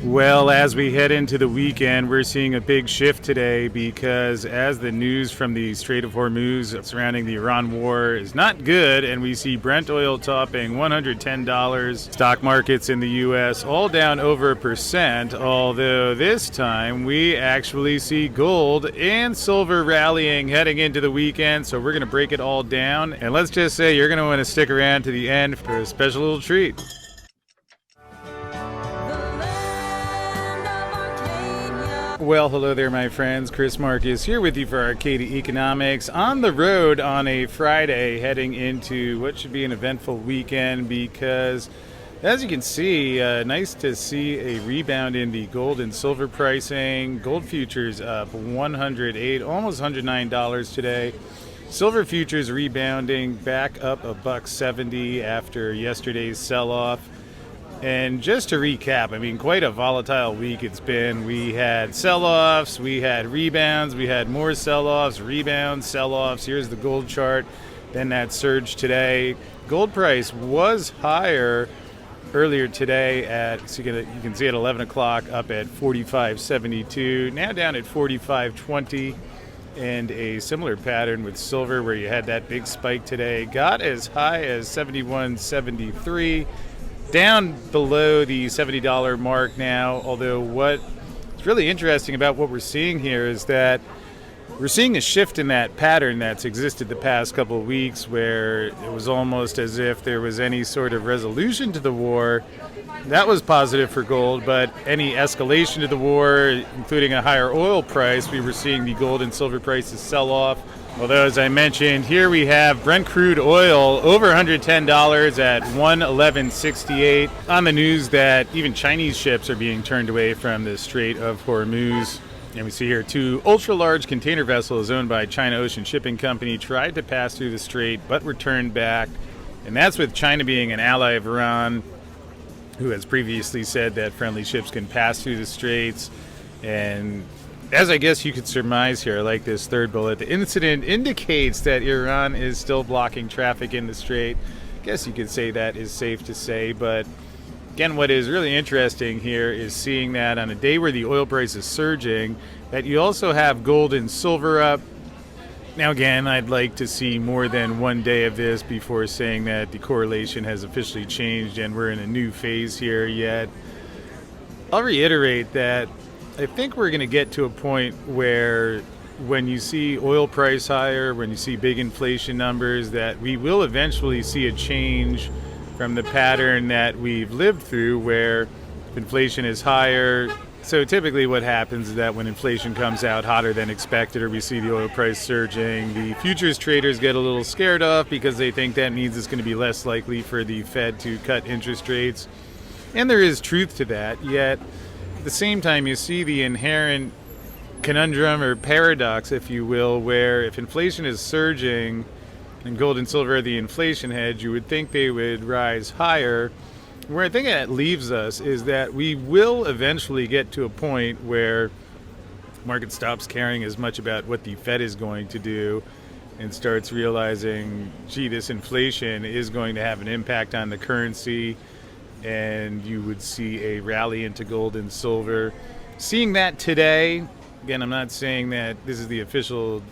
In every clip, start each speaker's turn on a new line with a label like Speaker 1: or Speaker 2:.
Speaker 1: Well, as we head into the weekend, we're seeing a big shift today because as the news from the Strait of Hormuz surrounding the Iran war is not good, and we see Brent oil topping $110, stock markets in the U.S. all down over 1%, although this time we actually see gold and silver rallying heading into the weekend, so we're going to break it all down. And let's just say you're going to want to stick around to the end for a special little treat. Well, hello there, my friends. Chris Marcus here with you for Arcadia Economics on the road on a Friday heading into what should be an eventful weekend because, as you can see, nice to see a rebound in the gold and silver pricing. Gold futures up $108, almost $109 today. Silver futures rebounding back up $1.70 after yesterday's sell-off. And just to recap, I mean, quite a volatile week it's been. We had sell-offs, we had rebounds, we had more sell-offs, rebounds, sell-offs. Here's the gold chart. Then that surge today. Gold price was higher earlier today at, so you can see at 11 o'clock, up at 45.72. Now down at 45.20. And a similar pattern with silver where you had that big spike today. Got as high as 71.73. Down below the $70 mark now, although what's really interesting about what we're seeing here is that we're seeing a shift in that pattern that's existed the past couple of weeks where it was almost as if there was any sort of resolution to the war. That was positive for gold, but any escalation to the war, including a higher oil price, we were seeing the gold and silver prices sell off. Although, as I mentioned, here we have Brent crude oil over $110 at 111.68 on the news that even Chinese ships are being turned away from the Strait of Hormuz. And we see here two ultra-large container vessels owned by China Ocean Shipping Company tried to pass through the strait but were turned back. And that's with China being an ally of Iran, who has previously said that friendly ships can pass through the straits. And as I guess you could surmise here, I like this third bullet, the incident indicates that Iran is still blocking traffic in the strait. I guess you could say that is safe to say, but again, what is really interesting here is seeing that on a day where the oil price is surging, that you also have gold and silver up. Now again, I'd like to see more than one day of this before saying that the correlation has officially changed and we're in a new phase here yet. I'll reiterate that I think we're going to get to a point where when you see oil price higher, when you see big inflation numbers, that we will eventually see a change from the pattern that we've lived through where inflation is higher. So typically what happens is that when inflation comes out hotter than expected or we see the oil price surging, the futures traders get a little scared off because they think that means it's going to be less likely for the Fed to cut interest rates. And there is truth to that, yet at the same time, you see the inherent conundrum or paradox, if you will, where if inflation is surging and gold and silver are the inflation hedge, you would think they would rise higher. Where I think that leaves us is that we will eventually get to a point where the market stops caring as much about what the Fed is going to do and starts realizing, gee, this inflation is going to have an impact on the currency. And you would see a rally into gold and silver. Seeing that today, again, I'm not saying that this is the official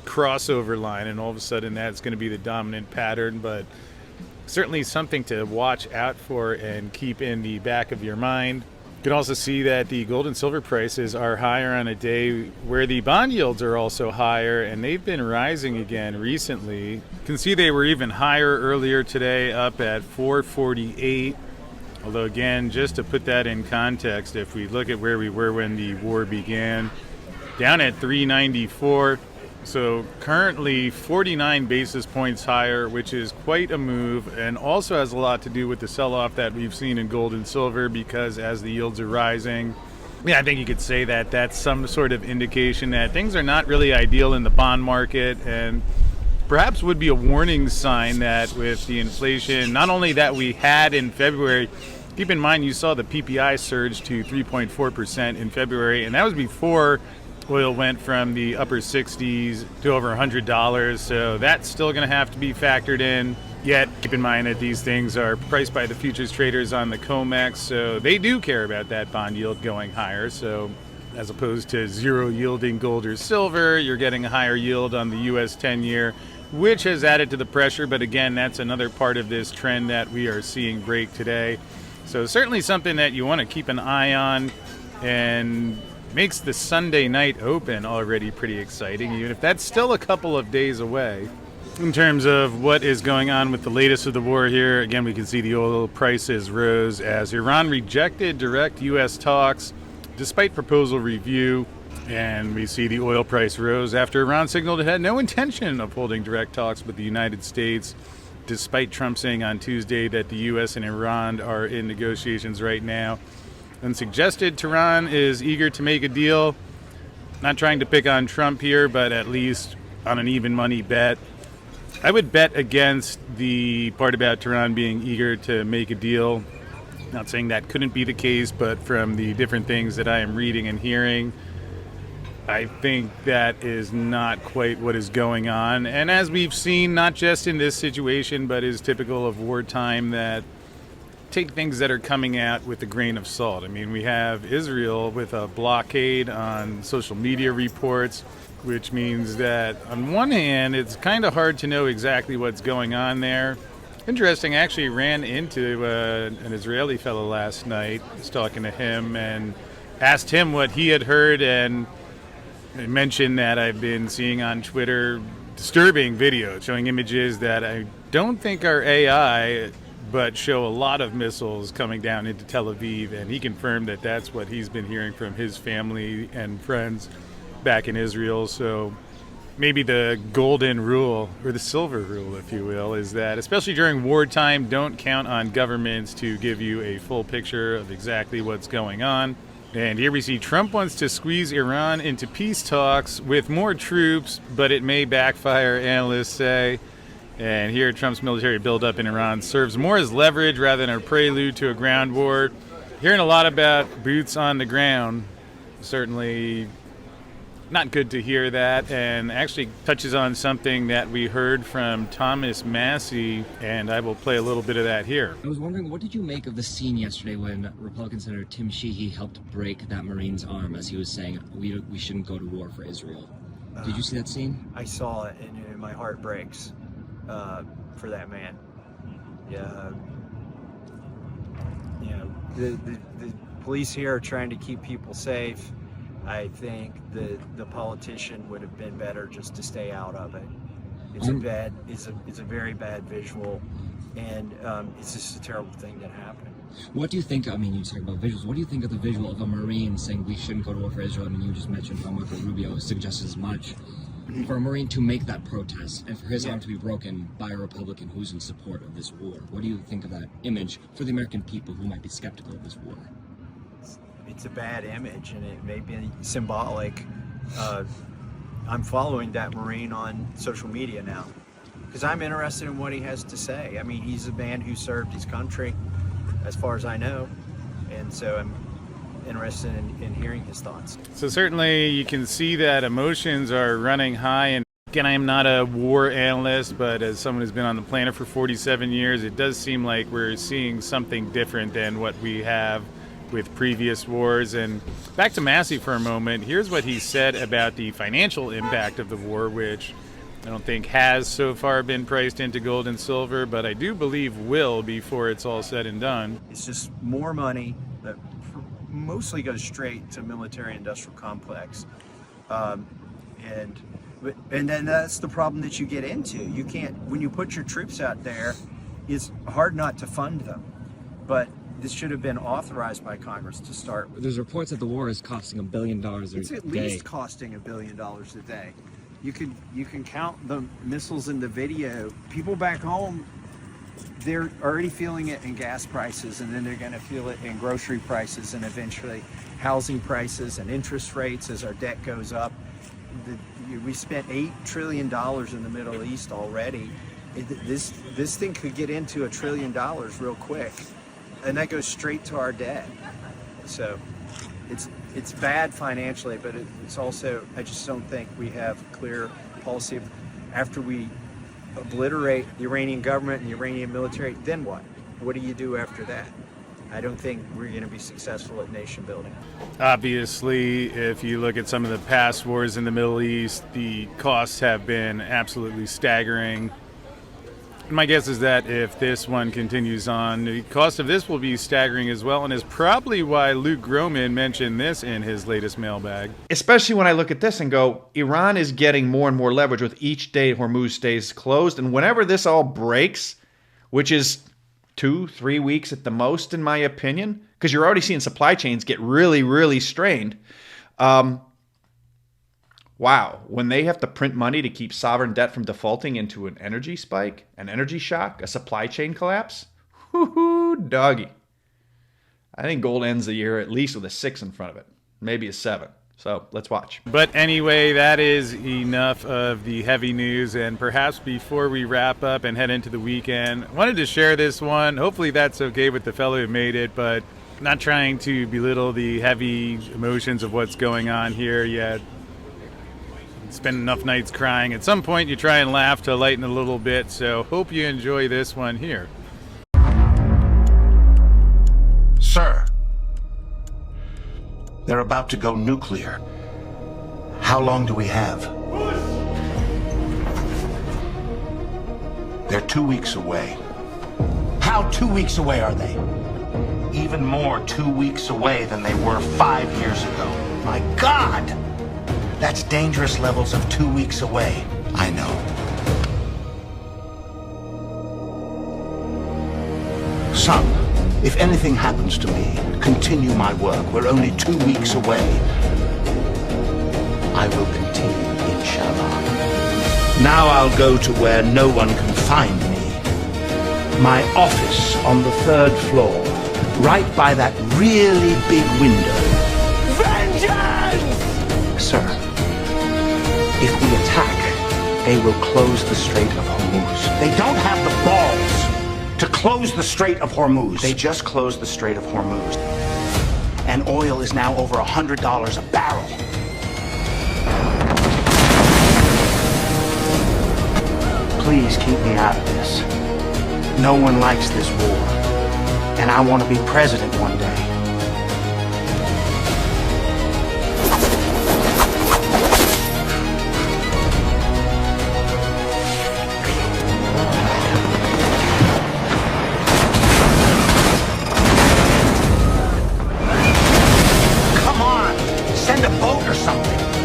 Speaker 1: crossover line and all of a sudden that's going to be the dominant pattern, but certainly something to watch out for and keep in the back of your mind. You can also see that the gold and silver prices are higher on a day where the bond yields are also higher, and they've been rising again recently. You can see they were even higher earlier today, up at 448. Although again, just to put that in context, if we look at where we were when the war began, down at 394, so currently 49 basis points higher, which is quite a move, and also has a lot to do with the sell-off that we've seen in gold and silver, because as the yields are rising, I think you could say that that's some sort of indication that things are not really ideal in the bond market, and perhaps would be a warning sign that with the inflation, not only that we had in February, keep in mind you saw the PPI surge to 3.4% in February, and that was before oil went from the upper 60s to over $100, so that's still going to have to be factored in. Yet, keep in mind that these things are priced by the futures traders on the COMEX, so they do care about that bond yield going higher. So, as opposed to zero yielding gold or silver, you're getting a higher yield on the US 10-year, which has added to the pressure. But again, that's another part of this trend that we are seeing break today. So, certainly something that you want to keep an eye on, and makes the Sunday night open already pretty exciting, even if that's still a couple of days away. In terms of what is going on with the latest of the war here, again, we can see the oil prices rose as Iran rejected direct U.S. talks despite proposal review. And we see the oil price rose after Iran signaled it had no intention of holding direct talks with the United States, despite Trump saying on Tuesday that the U.S. and Iran are in negotiations right now. And suggested Tehran is eager to make a deal. Not trying to pick on Trump here, but at least on an even money bet. I would bet against the part about Tehran being eager to make a deal. Not saying that couldn't be the case, but from the different things that I am reading and hearing, I think that is not quite what is going on. And as we've seen, not just in this situation, but is typical of wartime, that take things that are coming out with a grain of salt. I mean, we have Israel with a blockade on social media reports, which means that on one hand, it's kind of hard to know exactly what's going on there. Interesting, I actually ran into an Israeli fellow last night. I was talking to him and asked him what he had heard, and I mentioned that I've been seeing on Twitter disturbing videos showing images that I don't think are AI, but show a lot of missiles coming down into Tel Aviv, and he confirmed that that's what he's been hearing from his family and friends back in Israel. So maybe the golden rule, or the silver rule, if you will, is that especially during wartime, don't count on governments to give you a full picture of exactly what's going on. And here we see Trump wants to squeeze Iran into peace talks with more troops, but it may backfire, analysts say. And here, Trump's military buildup in Iran serves more as leverage rather than a prelude to a ground war. Hearing a lot about boots on the ground, certainly not good to hear that, and actually touches on something that we heard from Thomas Massey, and I will play a little bit of that here.
Speaker 2: I was wondering, what did you make of the scene yesterday when Republican Senator Tim Sheehy helped break that Marine's arm as he was saying we shouldn't go to war for Israel? Did you see that scene?
Speaker 3: I saw it, and my heart breaks for that man. Yeah, you know, the police here are trying to keep people safe. I think the politician would have been better just to stay out of it. It's a very bad visual, and it's just a terrible thing that happened.
Speaker 2: What do you think? I mean, you talk about visuals. What do you think of the visual of a Marine saying we shouldn't go to war for Israel? I mean, you just mentioned how Marco Rubio suggests as much. For a Marine to make that protest and for his arm to be broken by a Republican who's in support of this war, what do you think of that image for the American people who might be skeptical of this war?
Speaker 3: It's a bad image, and it may be symbolic. I'm following that Marine on social media now because I'm interested in what he has to say. I mean, he's a man who served his country, as far as I know, and so I'm interested in hearing his thoughts.
Speaker 1: So certainly you can see that emotions are running high, and again, I am not a war analyst, but as someone who's been on the planet for 47 years, it does seem like we're seeing something different than what we have with previous wars. And back to Massey for a moment, here's what he said about the financial impact of the war, which I don't think has so far been priced into gold and silver, but I do believe will before it's all said and done.
Speaker 3: It's just more money that mostly goes straight to military-industrial complex, and then that's the problem that you get into. You can't, when you put your troops out there, it's hard not to fund them, but this should have been authorized by Congress to start with.
Speaker 2: There's reports that the war is costing $1 billion a day.
Speaker 3: It's at least costing $1 billion a day. You can count the missiles in the video. People back home, they're already feeling it in gas prices, and then they're going to feel it in grocery prices, and eventually housing prices and interest rates as our debt goes up. We spent $8 trillion in the Middle East already. This thing could get into $1 trillion real quick, and that goes straight to our debt. So it's bad financially, but it's also, I just don't think we have clear policy after we obliterate the Iranian government and the Iranian military, then what? What do you do after that? I don't think we're going to be successful at nation building.
Speaker 1: Obviously, if you look at some of the past wars in the Middle East, the costs have been absolutely staggering. My guess is that if this one continues on, the cost of this will be staggering as well, and is probably why Luke Groman mentioned this in his latest mailbag.
Speaker 4: Especially when I look at this and go, Iran is getting more and more leverage with each day Hormuz stays closed, and whenever this all breaks, which is 2-3 weeks at the most, in my opinion, because you're already seeing supply chains get really, really strained. Wow, when they have to print money to keep sovereign debt from defaulting into an energy spike, an energy shock, a supply chain collapse, whoo-hoo, doggy. I think gold ends the year at least with a 6 in front of it, maybe a 7. So let's watch.
Speaker 1: But anyway, that is enough of the heavy news. And perhaps before we wrap up and head into the weekend, I wanted to share this one. Hopefully that's okay with the fellow who made it, but not trying to belittle the heavy emotions of what's going on here yet. Spend enough nights crying. At some point you try and laugh to lighten a little bit. So hope you enjoy this one here.
Speaker 5: Sir, they're about to go nuclear. How long do we have? They're 2 weeks away. How 2 weeks away are they? Even more 2 weeks away than they were 5 years ago. My God! That's dangerous levels of 2 weeks away. I know. Son, if anything happens to me, continue my work. We're only 2 weeks away. I will continue, inshallah. Now I'll go to where no one can find me. My office on the 3rd floor, right by that really big window. Vengeance! Sir, if we attack, they will close the Strait of Hormuz. They don't have the balls to close the Strait of Hormuz. They just closed the Strait of Hormuz. And oil is now over $100 a barrel. Please keep me out of this. No one likes this war. And I want to be president one day.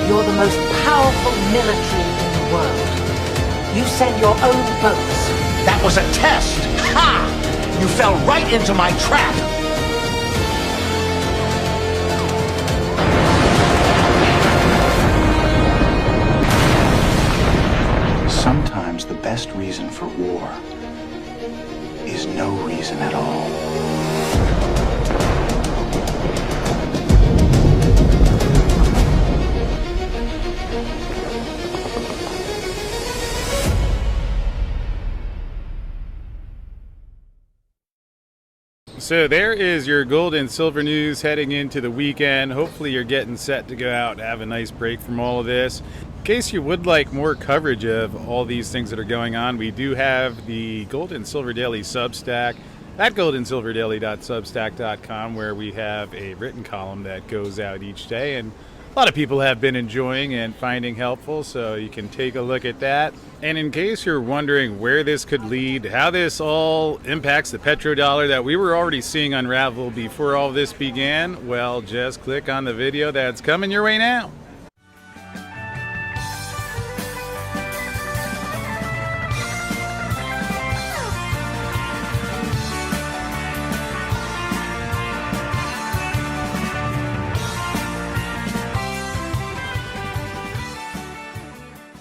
Speaker 6: You're the most powerful military in the world. You send your own boats.
Speaker 5: That was a test! Ha! You fell right into my trap! Sometimes the best reason for war is no reason at all.
Speaker 1: So there is your gold and silver news heading into the weekend. Hopefully you're getting set to go out and have a nice break from all of this. In case you would like more coverage of all these things that are going on, we do have the Gold and Silver Daily Substack at goldandsilverdaily.substack.com, where we have a written column that goes out each day, and a lot of people have been enjoying and finding helpful, so you can take a look at that. And in case you're wondering where this could lead, how this all impacts the petrodollar that we were already seeing unravel before all this began, well, just click on the video that's coming your way now.